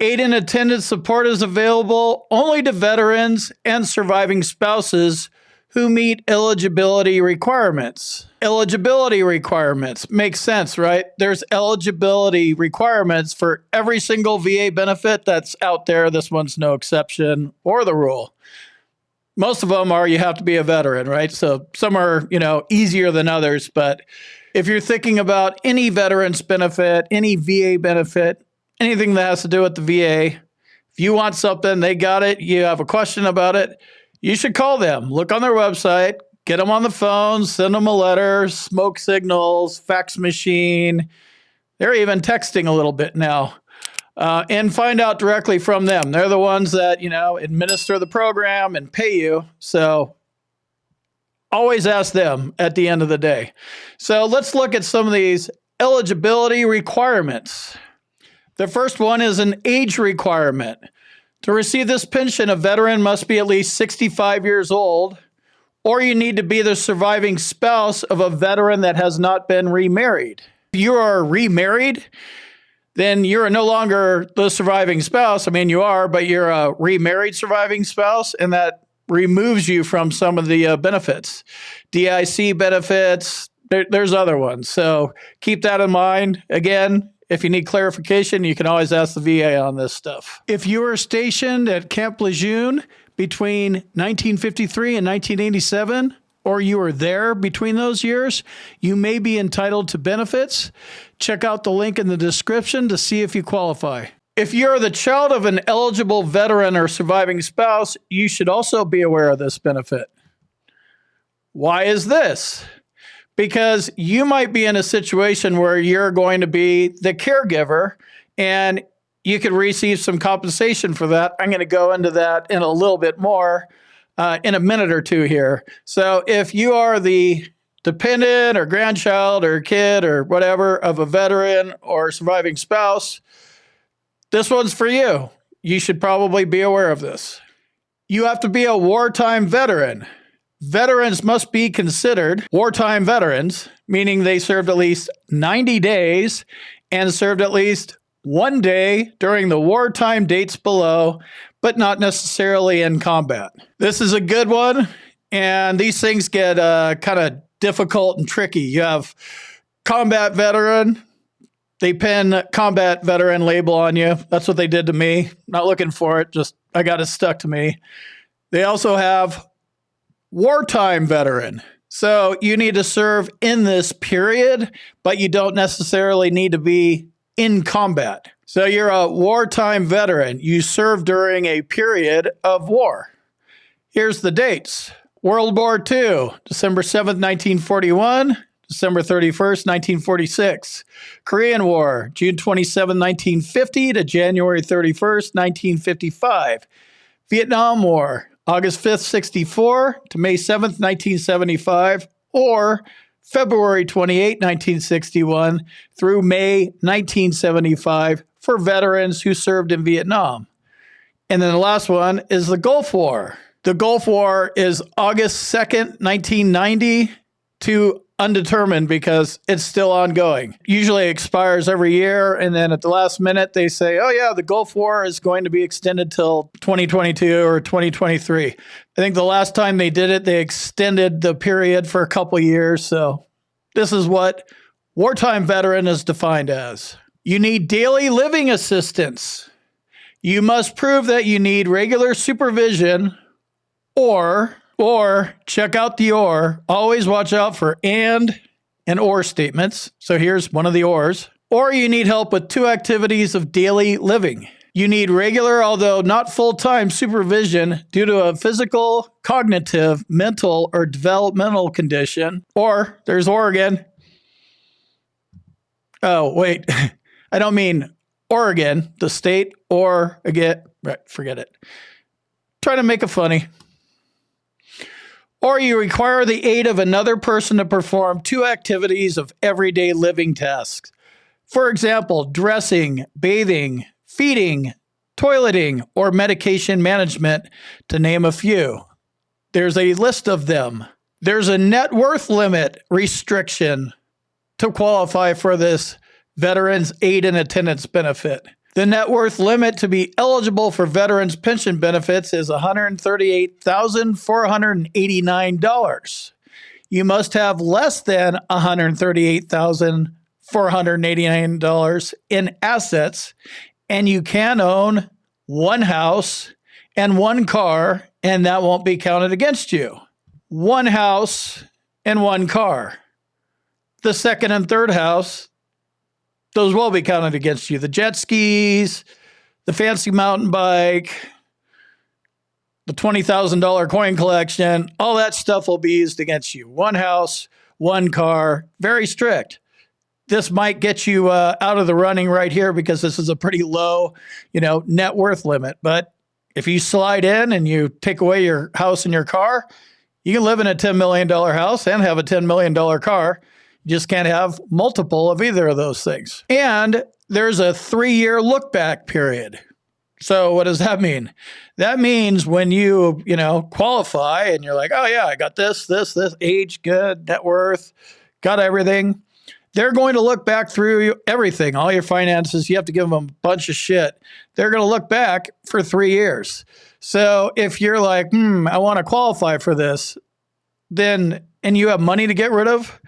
Aid and attendance support is available only to veterans and surviving spouses who meet eligibility requirements. Eligibility requirements makes sense, right? There's eligibility requirements for every single VA benefit that's out there. This one's no exception or the rule. Most of them are you have to be a veteran, right? So some are, easier than others. But if you're thinking about any veterans benefit, any VA benefit, anything that has to do with the VA, if you want something, they got it, you have a question about it, you should call them. Look on their website, get them on the phone, send them a letter, smoke signals, fax machine. They're even texting a little bit now. And find out directly from them. They're the ones that, administer the program and pay you. So always ask them at the end of the day. So let's look at some of these eligibility requirements. The first one is an age requirement. To receive this pension, a veteran must be at least 65 years old, or you need to be the surviving spouse of a veteran that has not been remarried. If you are remarried, then you're no longer the surviving spouse. I mean, you are, but you're a remarried surviving spouse, and that removes you from some of the benefits. DIC benefits, there's other ones. So keep that in mind. Again, if you need clarification, you can always ask the VA on this stuff. If you were stationed at Camp Lejeune between 1953 and 1987, or you were there between those years, you may be entitled to benefits. Check out the link in the description to see if you qualify. If you're the child of an eligible veteran or surviving spouse, you should also be aware of this benefit. Why is this? Because you might be in a situation where you're going to be the caregiver and you could receive some compensation for that. I'm going to go into that in a little bit more in a minute or two here. So if you are the dependent or grandchild or kid or whatever of a veteran or surviving spouse, this one's for you. You should probably be aware of this. You have to be a wartime veteran. Veterans must be considered wartime veterans, meaning they served at least 90 days and served at least one day during the wartime dates below, but not necessarily in combat. This is a good one, and these things get kind of difficult and tricky. You have combat veteran. They pin combat veteran label on you. That's what they did to me. Not looking for it, just I got it stuck to me. They also have wartime veteran. So you need to serve in this period, but you don't necessarily need to be in combat. So you're a wartime veteran. You served during a period of war. Here's the dates. World War II, December 7th, 1941, December 31st, 1946. Korean War, June 27, 1950 to January 31st, 1955. Vietnam War, August 5th, 64 to May 7th, 1975, or February 28, 1961 through May 1975 for veterans who served in Vietnam. And then the last one is the Gulf War. The Gulf War is August 2nd, 1990 to undetermined because it's still ongoing. Usually expires every year, and then at the last minute they say, oh yeah, the Gulf War is going to be extended till 2022 or 2023. I think the last time they did it, they extended the period for a couple years. So this is what wartime veteran is defined as. You need daily living assistance. You must prove that you need regular supervision or check out the or. Always watch out for and or statements. So here's one of the ors. Or you need help with 2 activities of daily living. You need regular, although not full-time, supervision due to a physical, cognitive, mental, or developmental condition. Or, there's Oregon. Oh, wait. I don't mean Oregon, the state, or again, right, forget it. Try to make it funny. Or you require the aid of another person to perform 2 activities of everyday living tasks. For example, dressing, bathing, feeding, toileting, or medication management, to name a few. There's a list of them. There's a net worth limit restriction to qualify for this Veterans Aid and Attendance benefit. The net worth limit to be eligible for veterans pension benefits is $138,489. You must have less than $138,489 in assets, and you can own one house and one car, and that won't be counted against you. One house and one car. The second and third house, those will be counted against you. The jet skis, the fancy mountain bike, the $20,000 coin collection, all that stuff will be used against you. One house, one car, very strict. This might get you out of the running right here because this is a pretty low, net worth limit. But if you slide in and you take away your house and your car, you can live in a $10 million house and have a $10 million car. You just can't have multiple of either of those things. And there's a 3-year look back period. So what does that mean? That means when you, qualify and you're like, oh yeah, I got this, age, good, net worth, got everything. They're going to look back through everything, all your finances. You have to give them a bunch of shit. They're going to look back for 3 years. So if you're like, I want to qualify for this, then, and you have money to get rid of,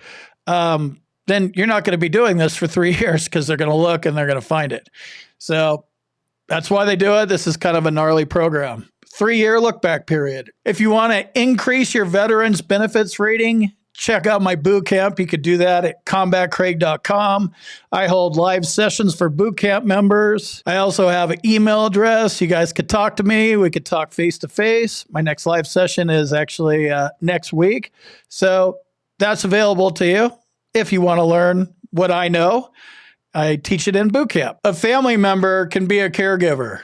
then you're not going to be doing this for 3 years because they're going to look and they're going to find it. So that's why they do it. This is kind of a gnarly program. 3-year look back period. If you want to increase your veterans benefits rating, check out my boot camp. You could do that at combatcraig.com. I hold live sessions for boot camp members. I also have an email address. You guys could talk to me. We could talk face to face. My next live session is actually next week. So that's available to you if you want to learn what I know. I teach it in boot camp. A family member can be a caregiver.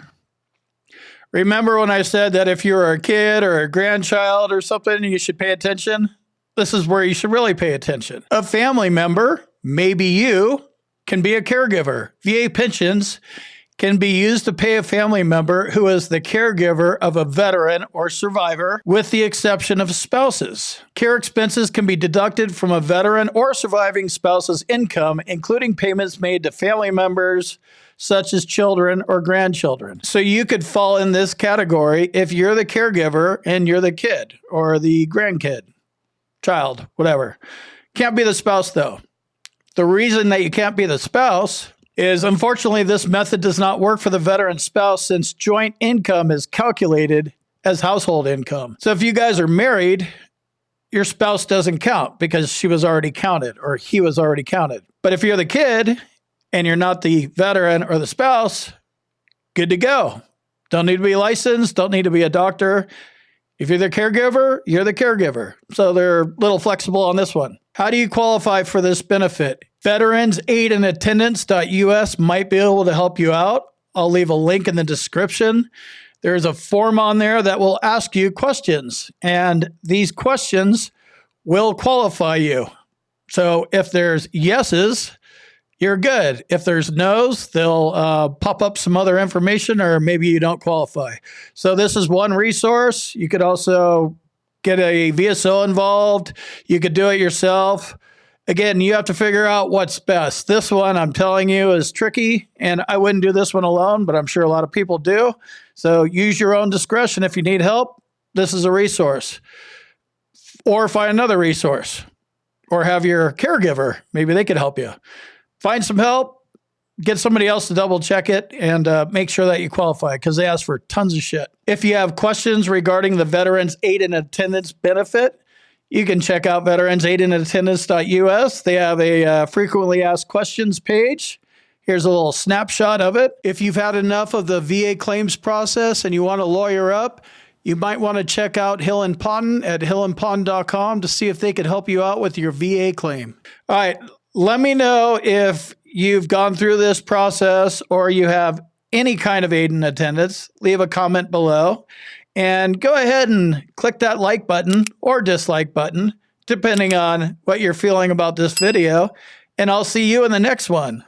Remember when I said that if you're a kid or a grandchild or something, you should pay attention? This is where you should really pay attention. A family member, maybe you, can be a caregiver. VA pensions can be used to pay a family member who is the caregiver of a veteran or survivor, with the exception of spouses. Care expenses can be deducted from a veteran or surviving spouse's income, including payments made to family members, such as children or grandchildren. So you could fall in this category if you're the caregiver and you're the kid or the grandkid, child, whatever. Can't be the spouse, though. The reason that you can't be the spouse is, unfortunately, this method does not work for the veteran spouse since joint income is calculated as household income. So if you guys are married, your spouse doesn't count because she was already counted or he was already counted. But if you're the kid and you're not the veteran or the spouse, good to go. Don't need to be licensed, don't need to be a doctor. If you're the caregiver, you're the caregiver. So they're a little flexible on this one. How do you qualify for this benefit? VeteransaidandAttendance.us might be able to help you out. I'll leave a link in the description. There's a form on there that will ask you questions, and these questions will qualify you. So if there's yeses, you're good. If there's no's, they'll pop up some other information, or maybe you don't qualify. So this is one resource. You could also get a VSO involved. You could do it yourself. Again, you have to figure out what's best. This one, I'm telling you, is tricky, and I wouldn't do this one alone, but I'm sure a lot of people do. So use your own discretion. If you need help, this is a resource. Or find another resource. Or have your caregiver. Maybe they could help you. Find some help. Get somebody else to double check it and make sure that you qualify, because they ask for tons of shit. If you have questions regarding the Veterans Aid and Attendance benefit, you can check out VeteransaidandAttendance.us. They have a frequently asked questions page. Here's a little snapshot of it. If you've had enough of the VA claims process and you want to lawyer up, you might want to check out Hill and Pondon at hillandpondon.com to see if they could help you out with your VA claim. All right, let me know if you've gone through this process or you have any kind of aid and attendance. Leave a comment below. And go ahead and click that like button or dislike button, depending on what you're feeling about this video. And I'll see you in the next one.